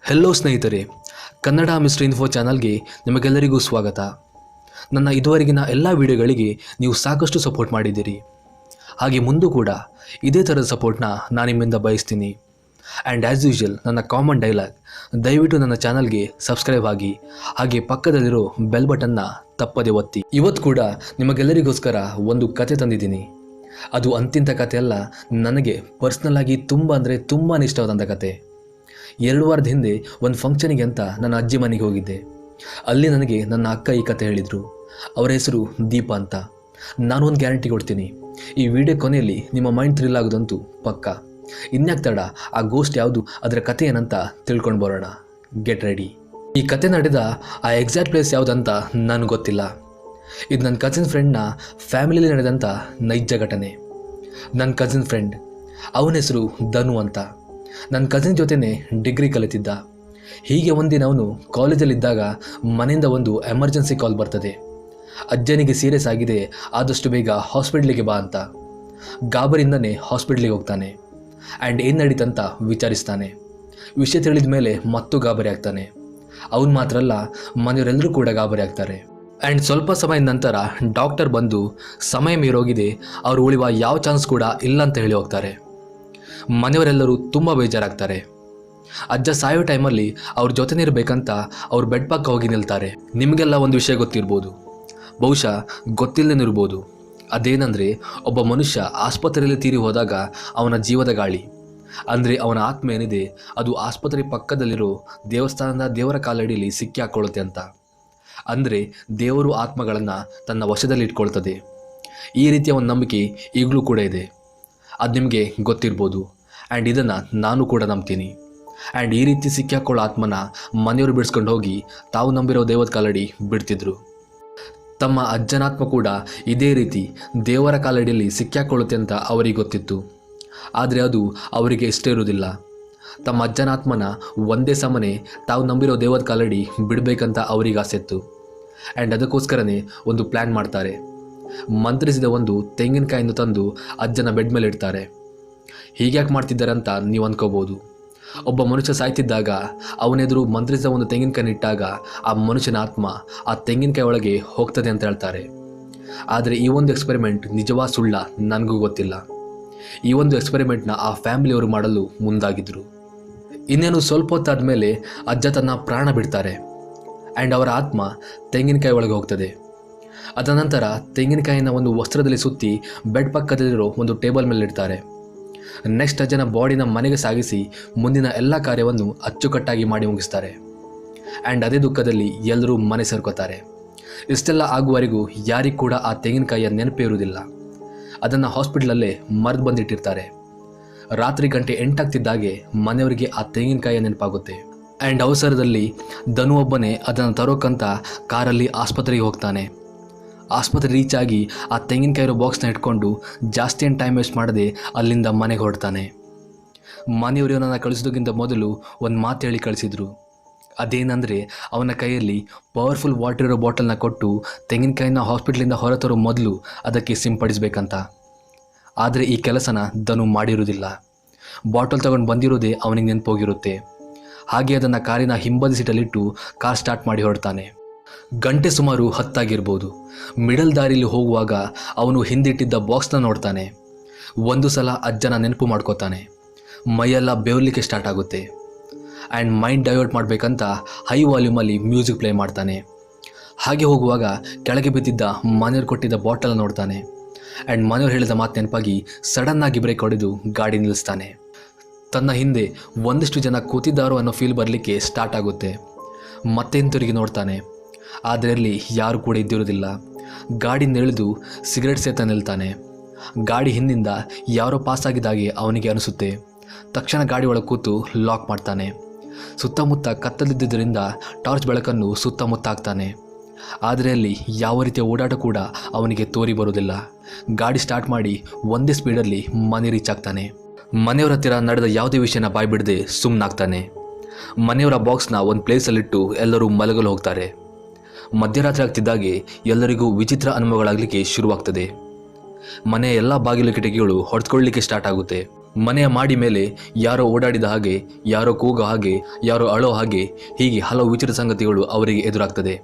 Hello ಸ್ನೇಹಿತರೆ, Kannada mister info ಚಾನಲ್ಗೆ ನಿಮಗೆಲ್ಲರಿಗೂ ಸ್ವಾಗತ. ನನ್ನ ಇದುವರೆಗಿನ ಎಲ್ಲ ವಿಡಿಯೋಗಳಿಗೆ ನೀವು ಸಾಕಷ್ಟು ಸಪೋರ್ಟ್ ಮಾಡಿದ್ದೀರಿ. ಹಾಗೆ ಮುಂದೂ ಕೂಡ ಇದೇ ಥರದ ಸಪೋರ್ಟ್ನ ನಾನು ನಿಮ್ಮಿಂದ ಬಯಸ್ತೀನಿ. ಆ್ಯಂಡ್ ಆ್ಯಸ್ ಯೂಶುವಲ್ ನನ್ನ ಕಾಮನ್ ಡೈಲಾಗ್, ದಯವಿಟ್ಟು ನನ್ನ ಚಾನಲ್ಗೆ ಸಬ್ಸ್ಕ್ರೈಬ್ ಆಗಿ, ಹಾಗೆ ಪಕ್ಕದಲ್ಲಿರೋ ಬೆಲ್ ಬಟನ್ನ ತಪ್ಪದೆ ಒತ್ತಿ. ಇವತ್ತು ಕೂಡ ನಿಮಗೆಲ್ಲರಿಗೋಸ್ಕರ ಒಂದು ಕತೆ ತಂದಿದ್ದೀನಿ. ಅದು ಅಂತಿಂಥ ಕತೆ ಅಲ್ಲ, ನನಗೆ ಪರ್ಸ್ನಲ್ ಆಗಿ ತುಂಬ ಇಷ್ಟವಾದಂಥ ಕತೆ. 2 ವಾರದ ಹಿಂದೆ ಒಂದು ಫಂಕ್ಷನಿಗೆ ಅಂತ ನನ್ನ ಅಜ್ಜಿ ಮನೆಗೆ ಹೋಗಿದ್ದೆ. ಅಲ್ಲಿ ನನಗೆ ನನ್ನ ಅಕ್ಕ ಈ ಕತೆ ಹೇಳಿದರು. ಅವರ ಹೆಸರು ದೀಪ ಅಂತ. ನಾನು ಒಂದು ಗ್ಯಾರಂಟಿ ಕೊಡ್ತೀನಿ, ಈ ವಿಡಿಯೋ ಕೊನೆಯಲ್ಲಿ ನಿಮ್ಮ ಮೈಂಡ್ ಥ್ರಿಲ್ ಆಗೋದಂತೂ ಪಕ್ಕ. ಇನ್ಯಾಕೆ ತಡ, ಆ ಗೋಸ್ಟ್ ಯಾವುದು, ಅದರ ಕತೆ ಏನಂತ ತಿಳ್ಕೊಂಡು ಬರೋಣ. Get ready. ಈ ಕತೆ ನಡೆದ ಆ ಎಕ್ಸಾಕ್ಟ್ ಪ್ಲೇಸ್ ಯಾವುದಂತ ನನಗೆ ಗೊತ್ತಿಲ್ಲ. ಇದು ನನ್ನ ಕಸಿನ್ ಫ್ರೆಂಡ್ನ ಫ್ಯಾಮಿಲಿಯಲ್ಲಿ ನಡೆದಂಥ ನೈಜ ಘಟನೆ. ನನ್ನ ಕಸಿನ್ ಫ್ರೆಂಡ್, ಅವನ ಹೆಸರು ಧನು ಅಂತ. ನನ್ನ ಕಸಿನ್ ಜೊತೆನೇ ಡಿಗ್ರಿ ಕಲಿತಿದ್ದ. ಹೀಗೆ ಒಂದಿನ ಅವನು ಕಾಲೇಜಲ್ಲಿದ್ದಾಗ ಮನೆಯಿಂದ ಒಂದು ಎಮರ್ಜೆನ್ಸಿ ಕಾಲ್ ಬರ್ತದೆ. ಅಜ್ಜನಿಗೆ ಸೀರಿಯಸ್ ಆಗಿದೆ, ಆದಷ್ಟು ಬೇಗ ಹಾಸ್ಪಿಟ್ಲಿಗೆ ಬಾ ಅಂತ. ಗಾಬರಿಯಿಂದನೇ ಹಾಸ್ಪಿಟ್ಲಿಗೆ ಹೋಗ್ತಾನೆ. ಆ್ಯಂಡ್ ಏನು ನಡೀತಂತ ವಿಚಾರಿಸ್ತಾನೆ. ವಿಷಯ ತಿಳಿದ ಮೇಲೆ ಮತ್ತೂ ಗಾಬರಿ ಆಗ್ತಾನೆ. ಅವನು ಮಾತ್ರ ಅಲ್ಲ, ಮನೆಯವರೆಲ್ಲರೂ ಕೂಡ ಗಾಬರಿ ಆಗ್ತಾರೆ. ಆ್ಯಂಡ್ ಸ್ವಲ್ಪ ಸಮಯದ ನಂತರ ಡಾಕ್ಟರ್ ಬಂದು ಸಮಯ ಮೀರೋಗಿದೆ, ಅವರು ಉಳಿಯುವ ಯಾವ ಚಾನ್ಸ್ ಕೂಡ ಇಲ್ಲ ಅಂತ ಹೇಳಿ ಹೋಗ್ತಾರೆ. ಮನೆಯವರೆಲ್ಲರೂ ತುಂಬ ಬೇಜಾರಾಗ್ತಾರೆ. ಅಜ್ಜ ಸಾಯೋ ಟೈಮಲ್ಲಿ ಅವ್ರ ಜೊತೆನೇ ಇರಬೇಕಂತ ಅವ್ರ ಬೆಡ್ ಪಕ್ಕ ಹೋಗಿ ನಿಲ್ತಾರೆ. ನಿಮಗೆಲ್ಲ ಒಂದು ವಿಷಯ ಗೊತ್ತಿರ್ಬೋದು, ಬಹುಶಃ ಗೊತ್ತಿಲ್ಲದೇನಿರ್ಬೋದು. ಅದೇನೆಂದರೆ, ಒಬ್ಬ ಮನುಷ್ಯ ಆಸ್ಪತ್ರೆಯಲ್ಲಿ ತೀರಿ ಹೋದಾಗ ಅವನ ಜೀವದ ಗಾಳಿ ಅಂದರೆ ಅವನ ಆತ್ಮ ಏನಿದೆ, ಅದು ಆಸ್ಪತ್ರೆ ಪಕ್ಕದಲ್ಲಿರೋ ದೇವಸ್ಥಾನದ ದೇವರ ಕಾಲಡಿಯಲ್ಲಿ ಸಿಕ್ಕಿ ಹಾಕ್ಕೊಳ್ಳುತ್ತೆ ಅಂತ. ಅಂದರೆ ದೇವರು ಆತ್ಮಗಳನ್ನು ತನ್ನ ವಶದಲ್ಲಿ ಇಟ್ಕೊಳ್ತದೆ. ಈ ರೀತಿಯ ಒಂದು ನಂಬಿಕೆ ಈಗಲೂ ಕೂಡ ಇದೆ. ಅದು ನಿಮಗೆ ಗೊತ್ತಿರ್ಬೋದು. ಆ್ಯಂಡ್ ಇದನ್ನು ನಾನು ಕೂಡ ನಂಬ್ತೀನಿ. ಆ್ಯಂಡ್ ಈ ರೀತಿ ಸಿಕ್ಕಾಕೊಳ್ಳೋ ಆತ್ಮನ ಮನೆಯವರು ಬಿಡಿಸ್ಕೊಂಡು ಹೋಗಿ ತಾವು ನಂಬಿರೋ ದೇವದ ಕಾಲಡಿ ಬಿಡ್ತಿದ್ರು. ತಮ್ಮ ಅಜ್ಜನಾತ್ಮ ಕೂಡ ಇದೇ ರೀತಿ ದೇವರ ಕಾಲಡಿಯಲ್ಲಿ ಸಿಕ್ಕಾಕೊಳ್ಳುತ್ತೆ ಅಂತ ಅವರಿಗೆ ಗೊತ್ತಿತ್ತು. ಆದರೆ ಅದು ಅವರಿಗೆ ಇಷ್ಟ ಇರೋದಿಲ್ಲ. ತಮ್ಮ ಅಜ್ಜನಾತ್ಮನ ಒಂದೇ ಸಮನೆ ತಾವು ನಂಬಿರೋ ದೇವದ ಕಾಲಡಿ ಬಿಡಬೇಕಂತ ಅವರಿಗೆ ಆಸೆ ಇತ್ತು. ಆ್ಯಂಡ್ ಅದಕ್ಕೋಸ್ಕರನೇ ಒಂದು ಪ್ಲ್ಯಾನ್ ಮಾಡ್ತಾರೆ. ಮಂತ್ರಿಸಿದ ಒಂದು ತೆಂಗಿನಕಾಯನ್ನು ತಂದು ಅಜ್ಜನ ಬೆಡ್ ಮೇಲೆ ಇಡ್ತಾರೆ. ಹೀಗ್ಯಾಕೆ ಮಾಡ್ತಿದ್ದಾರೆ ಅಂತ ನೀವು ಅಂದ್ಕೋಬೋದು. ಒಬ್ಬ ಮನುಷ್ಯ ಸಾಯ್ತಿದ್ದಾಗ ಅವನೆದುರು ಮಂತ್ರಿಸಿದ ಒಂದು ತೆಂಗಿನಕಾಯಿ ಇಟ್ಟಾಗ ಆ ಮನುಷ್ಯನ ಆತ್ಮ ಆ ತೆಂಗಿನಕಾಯಿ ಒಳಗೆ ಹೋಗ್ತದೆ ಅಂತ ಹೇಳ್ತಾರೆ. ಆದರೆ ಈ ಒಂದು ಎಕ್ಸ್ಪೆರಿಮೆಂಟ್ ನಿಜವಾ ಸುಳ್ಳ ನನಗೂ ಗೊತ್ತಿಲ್ಲ. ಈ ಒಂದು ಎಕ್ಸ್ಪೆರಿಮೆಂಟ್ನ ಆ ಫ್ಯಾಮಿಲಿಯವರು ಮಾಡಲು ಮುಂದಾಗಿದ್ದರು. ಇನ್ನೇನು ಸ್ವಲ್ಪ ಹೊತ್ತಾದ ಮೇಲೆ ಅಜ್ಜ ತನ್ನ ಪ್ರಾಣ ಬಿಡ್ತಾರೆ. ಆ್ಯಂಡ್ ಅವರ ಆತ್ಮ ತೆಂಗಿನಕಾಯಿ ಒಳಗೆ ಹೋಗ್ತದೆ. ಅದ ನಂತರ ತೆಂಗಿನಕಾಯಿನ ಒಂದು ವಸ್ತ್ರದಲ್ಲಿ ಸುತ್ತಿ ಬೆಡ್ ಪಕ್ಕದಲ್ಲಿರೋ ಒಂದು ಟೇಬಲ್ ಮೇಲೆ ಇಡ್ತಾರೆ. ನೆಕ್ಸ್ಟ್ ಅಜ್ಜನ ಬಾಡಿನ ಮನೆಗೆ ಸಾಗಿಸಿ ಮುಂದಿನ ಎಲ್ಲ ಕಾರ್ಯವನ್ನು ಅಚ್ಚುಕಟ್ಟಾಗಿ ಮಾಡಿ ಮುಗಿಸ್ತಾರೆ. ಆ್ಯಂಡ್ ಅದೇ ದುಃಖದಲ್ಲಿ ಎಲ್ಲರೂ ಮನೆ ಸೇರ್ಕೋತಾರೆ. ಇಷ್ಟೆಲ್ಲ ಆಗುವವರೆಗೂ ಯಾರಿಗೂ ಕೂಡ ಆ ತೆಂಗಿನಕಾಯಿಯ ನೆನಪೇ ಇರುವುದಿಲ್ಲ. ಅದನ್ನು ಹಾಸ್ಪಿಟ್ಲಲ್ಲೇ ಮರೆದು ಬಂದಿಟ್ಟಿರ್ತಾರೆ. ರಾತ್ರಿ ಗಂಟೆ 8 ಆಗ್ತಿದ್ದಾಗೆ ಮನೆಯವರಿಗೆ ಆ ತೆಂಗಿನಕಾಯಿಯ ನೆನಪಾಗುತ್ತೆ. ಆ್ಯಂಡ್ ಅವಸರದಲ್ಲಿ ಧನು ಒಬ್ಬನೇ ಅದನ್ನು ತರೋಕ್ಕಂತ ಕಾರಲ್ಲಿ ಆಸ್ಪತ್ರೆಗೆ ಹೋಗ್ತಾನೆ. ಆಸ್ಪತ್ರೆ ರೀಚ್ ಆಗಿ ಆ ತೆಂಗಿನಕಾಯಿ ಇರೋ ಬಾಕ್ಸ್ನ ಇಟ್ಕೊಂಡು ಜಾಸ್ತಿ ಏನು ಟೈಮ್ ವೇಸ್ಟ್ ಮಾಡದೆ ಅಲ್ಲಿಂದ ಮನೆಗೆ ಹೊರಡ್ತಾನೆ. ಮನೆಯವರು ಇವನನ್ನು ಕಳಿಸೋದಕ್ಕಿಂತ ಮೊದಲು ಒಂದು ಮಾತು ಹೇಳಿ ಕಳಿಸಿದ್ರು. ಅದೇನೆಂದರೆ, ಅವನ ಕೈಯಲ್ಲಿ ಪವರ್ಫುಲ್ ವಾಟರ್ ಇರೋ ಬಾಟಲ್ನ ಕೊಟ್ಟು ತೆಂಗಿನಕಾಯಿನ ಹಾಸ್ಪಿಟ್ಲಿಂದ ಹೊರತರೋ ಮೊದಲು ಅದಕ್ಕೆ ಸಿಂಪಡಿಸಬೇಕಂತ. ಆದರೆ ಈ ಕೆಲಸನ ಧನು ಮಾಡಿರೋದಿಲ್ಲ. ಬಾಟಲ್ ತಗೊಂಡು ಬಂದಿರೋದೇ ಅವನಿಗೆ ನೆನಪೋಗಿರುತ್ತೆ. ಹಾಗೆ ಅದನ್ನು ಕಾರಿನ ಹಿಂಬದಿ ಸೀಟಲ್ಲಿಟ್ಟು ಕಾರ್ ಸ್ಟಾರ್ಟ್ ಮಾಡಿ ಹೊರಡ್ತಾನೆ. ಗಂಟೆ ಸುಮಾರು 10 ಆಗಿರ್ಬೋದು. ಮಿಡಲ್ ದಾರಿಯಲ್ಲಿ ಹೋಗುವಾಗ ಅವನು ಹಿಂದಿಟ್ಟಿದ್ದ ಬಾಕ್ಸ್ನ ನೋಡ್ತಾನೆ. ಒಂದು ಸಲ ಅಜ್ಜನ ನೆನಪು ಮಾಡ್ಕೋತಾನೆ. ಮೈಯೆಲ್ಲ ಬೆವರ್ಲಿಕ್ಕೆ ಸ್ಟಾರ್ಟ್ ಆಗುತ್ತೆ. ಆ್ಯಂಡ್ ಮೈಂಡ್ ಡೈವರ್ಟ್ ಮಾಡಬೇಕಂತ ಹೈ ವಾಲ್ಯೂಮಲ್ಲಿ ಮ್ಯೂಸಿಕ್ ಪ್ಲೇ ಮಾಡ್ತಾನೆ. ಹಾಗೆ ಹೋಗುವಾಗ ಕೆಳಗೆ ಬಿದ್ದಿದ್ದ ಮನೆಯವ್ರು ಕೊಟ್ಟಿದ್ದ ಬಾಟಲ್ ನೋಡ್ತಾನೆ. ಆ್ಯಂಡ್ ಮನೆಯವ್ರು ಹೇಳಿದ ಮಾತು ನೆನಪಾಗಿ ಸಡನ್ನಾಗಿ ಬ್ರೇಕ್ ಹೊಡೆದು ಗಾಡಿ ನಿಲ್ಲಿಸ್ತಾನೆ. ತನ್ನ ಹಿಂದೆ ಒಂದಿಷ್ಟು ಜನ ಕೂತಿದ್ದಾರೋ ಅನ್ನೋ ಫೀಲ್ ಬರಲಿಕ್ಕೆ ಸ್ಟಾರ್ಟ್ ಆಗುತ್ತೆ. ಮತ್ತೆ ಹಿಂತಿರುಗಿ ನೋಡ್ತಾನೆ. ಆದರೆ ಅಲ್ಲಿ ಯಾರು ಕೂಡ ಇದ್ದಿರೋದಿಲ್ಲ. ಗಾಡಿಯಿಂದ ಇಳಿದು ಸಿಗರೆಟ್ ಸೇತ ನಿಲ್ತಾನೆ. ಗಾಡಿ ಹಿಂದಿಂದ ಯಾರೋ ಪಾಸ್ ಆಗಿದ್ದಾಗೆ ಅವನಿಗೆ ಅನಿಸುತ್ತೆ. ತಕ್ಷಣ ಗಾಡಿ ಒಳಗೆ ಕೂತು ಲಾಕ್ ಮಾಡ್ತಾನೆ. ಸುತ್ತಮುತ್ತ ಕತ್ತಲಿದ್ದರಿಂದ ಟಾರ್ಚ್ ಬೆಳಕನ್ನು ಸುತ್ತಮುತ್ತ ಹಾಕ್ತಾನೆ. ಆದರೆ ಅಲ್ಲಿ ಯಾವ ರೀತಿಯ ಓಡಾಟ ಕೂಡ ಅವನಿಗೆ ತೋರಿ ಬರೋದಿಲ್ಲ. ಗಾಡಿ ಸ್ಟಾರ್ಟ್ ಮಾಡಿ ಒಂದೇ ಸ್ಪೀಡಲ್ಲಿ ಮನೆ ರೀಚ್ ಆಗ್ತಾನೆ. ಮನೆಯವರ ಹತ್ತಿರ ನಡೆದ ಯಾವುದೇ ವಿಷಯನ ಬಾಯ್ಬಿಡದೆ ಸುಮ್ಮನಾಗ್ತಾನೆ. ಮನೆಯವರ ಬಾಕ್ಸ್ನ ಒಂದು ಪ್ಲೇಸಲ್ಲಿಟ್ಟು ಎಲ್ಲರೂ ಮಲಗಲು ಹೋಗ್ತಾರೆ. ಮಧ್ಯರಾತ್ರಿ ಆಗ್ತಿದ್ದಾಗೆ ಎಲ್ಲರಿಗೂ ವಿಚಿತ್ರ ಅನುಭವಗಳಾಗಲಿಕ್ಕೆ ಶುರುವಾಗ್ತದೆ. ಮನೆಯ ಎಲ್ಲ ಬಾಗಿಲು ಕಿಟಕಿಗಳು ಹೊಡೆದುಕೊಳ್ಳಲಿಕ್ಕೆ ಸ್ಟಾರ್ಟ್ ಆಗುತ್ತೆ. ಮನೆಯ ಮಾಡಿ ಮೇಲೆ ಯಾರೋ ಓಡಾಡಿದ ಹಾಗೆ, ಯಾರೋ ಕೂಗೋ ಹಾಗೆ, ಯಾರೋ ಅಳೋ ಹಾಗೆ, ಹೀಗೆ ಹಲವು ವಿಚಿತ್ರ ಸಂಗತಿಗಳು ಅವರಿಗೆ ಎದುರಾಗ್ತದೆ.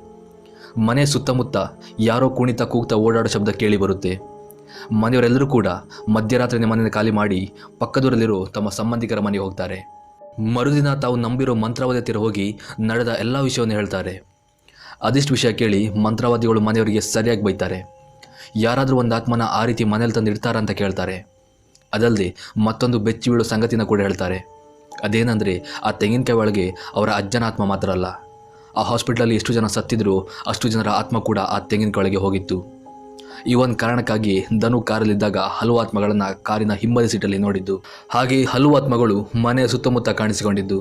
ಮನೆ ಸುತ್ತಮುತ್ತ ಯಾರೋ ಕುಣಿತ ಕೂಗ್ತಾ ಓಡಾಡೋ ಶಬ್ದ ಕೇಳಿ ಬರುತ್ತೆ. ಮನೆಯವರೆಲ್ಲರೂ ಕೂಡ ಮಧ್ಯರಾತ್ರಿನೇ ಮನೆಯನ್ನು ಖಾಲಿ ಮಾಡಿ ಪಕ್ಕದೂರಲ್ಲಿರೋ ತಮ್ಮ ಸಂಬಂಧಿಕರ ಮನೆಗೆ ಹೋಗ್ತಾರೆ. ಮರುದಿನ ತಾವು ನಂಬಿರೋ ಮಂತ್ರವಾದಿ ಹತ್ತಿರ ಹೋಗಿ ನಡೆದ ಎಲ್ಲ ವಿಷಯವನ್ನು ಹೇಳ್ತಾರೆ. ಅದಿಷ್ಟು ವಿಷಯ ಕೇಳಿ ಮಂತ್ರವಾದಿಗಳು ಮನೆಯವರಿಗೆ ಸರಿಯಾಗಿ ಬೈತಾರೆ. ಯಾರಾದರೂ ಒಂದು ಆತ್ಮನ ಆ ರೀತಿ ಮನೇಲಿ ತಂದು ಇಡ್ತಾರ ಅಂತ ಕೇಳ್ತಾರೆ. ಅದಲ್ಲದೆ ಮತ್ತೊಂದು ಬೆಚ್ಚಿ ಬೀಳೋ ಸಂಗತಿನ ಕೂಡ ಹೇಳ್ತಾರೆ. ಅದೇನೆಂದರೆ ಆ ತೆಂಗಿನಕಾಯಿ ಒಳಗೆ ಅವರ ಅಜ್ಜನ ಆತ್ಮ ಮಾತ್ರ ಅಲ್ಲ, ಆ ಹಾಸ್ಪಿಟ್ಲಲ್ಲಿ ಎಷ್ಟು ಜನ ಸತ್ತಿದ್ರು ಅಷ್ಟು ಜನರ ಆತ್ಮ ಕೂಡ ಆ ತೆಂಗಿನಕಾಯಿ ಒಳಗೆ ಹೋಗಿತ್ತು. ಈ ಒಂದು ಕಾರಣಕ್ಕಾಗಿ ಧನು ಕಾರಲ್ಲಿದ್ದಾಗ ಹಲವು ಆತ್ಮಗಳನ್ನು ಕಾರಿನ ಹಿಂಬದಿ ಸೀಟಲ್ಲಿ ನೋಡಿದ್ದು, ಹಾಗೆ ಹಲವು ಆತ್ಮಗಳು ಮನೆಯ ಸುತ್ತಮುತ್ತ ಕಾಣಿಸಿಕೊಂಡಿದ್ದು.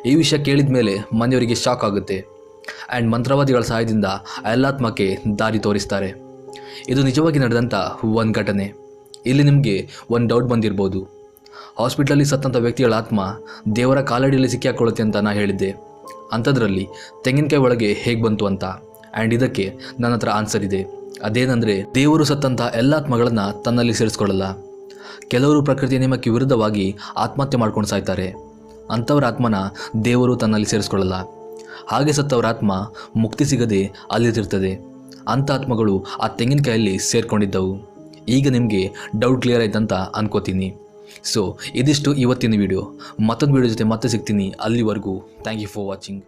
ಈ ವಿಷಯ ಕೇಳಿದ ಮೇಲೆ ಮನೆಯವರಿಗೆ ಶಾಕ್ ಆಗುತ್ತೆ. ಆ್ಯಂಡ್ ಮಂತ್ರವಾದಿಗಳ ಸಹಾಯದಿಂದ ಆ ಎಲ್ಲ ಆತ್ಮಕ್ಕೆ ದಾರಿ ತೋರಿಸ್ತಾರೆ. ಇದು ನಿಜವಾಗಿ ನಡೆದಂಥ ಒಂದು ಘಟನೆ. ಇಲ್ಲಿ ನಿಮಗೆ ಒಂದು ಡೌಟ್ ಬಂದಿರ್ಬೋದು, ಹಾಸ್ಪಿಟ್ಲಲ್ಲಿ ಸತ್ತಂಥ ವ್ಯಕ್ತಿಗಳ ಆತ್ಮ ದೇವರ ಕಾಲಡಿಯಲ್ಲಿ ಸಿಕ್ಕಾಕೊಳ್ಳುತ್ತೆ ಅಂತ ನಾನು ಹೇಳಿದ್ದೆ, ಅಂಥದ್ರಲ್ಲಿ ತೆಂಗಿನಕಾಯಿ ಒಳಗೆ ಹೇಗೆ ಬಂತು ಅಂತ. ಆ್ಯಂಡ್ ಇದಕ್ಕೆ ನನ್ನ ಹತ್ರ ಆನ್ಸರ್ ಇದೆ. ಅದೇನೆಂದರೆ, ದೇವರು ಸತ್ತಂಥ ಎಲ್ಲ ಆತ್ಮಗಳನ್ನು ತನ್ನಲ್ಲಿ ಸೇರಿಸ್ಕೊಳ್ಳಲ್ಲ. ಕೆಲವರು ಪ್ರಕೃತಿಯ ನಿಯಮಕ್ಕೆ ವಿರುದ್ಧವಾಗಿ ಆತ್ಮಹತ್ಯೆ ಮಾಡ್ಕೊಂಡು ಸಾಯ್ತಾರೆ. ಅಂಥವ್ರ ಆತ್ಮನ ದೇವರು ತನ್ನಲ್ಲಿ ಸೇರಿಸ್ಕೊಳ್ಳಲ್ಲ. ಹಾಗೆ ಸತ್ತವರ ಆತ್ಮ ಮುಕ್ತಿ ಸಿಗದೆ ಅಲ್ಲಿರ್ತಿರ್ತದೆ. ಅಂಥ ಆತ್ಮಗಳು ಆ ತೆಂಗಿನಕಾಯಲ್ಲಿ ಸೇರ್ಕೊಂಡಿದ್ದವು. ಈಗ ನಿಮಗೆ ಡೌಟ್ ಕ್ಲಿಯರ್ ಆಯ್ತಂತ ಅನ್ಕೋತೀನಿ. ಸೊ ಇದಿಷ್ಟು ಇವತ್ತಿನ ವಿಡಿಯೋ. ಮತ್ತೊಂದು ವಿಡಿಯೋ ಜೊತೆ ಮತ್ತೆ ಸಿಗ್ತೀನಿ. ಅಲ್ಲಿವರೆಗೂ ಥ್ಯಾಂಕ್ ಯು ಫಾರ್ ವಾಚಿಂಗ್.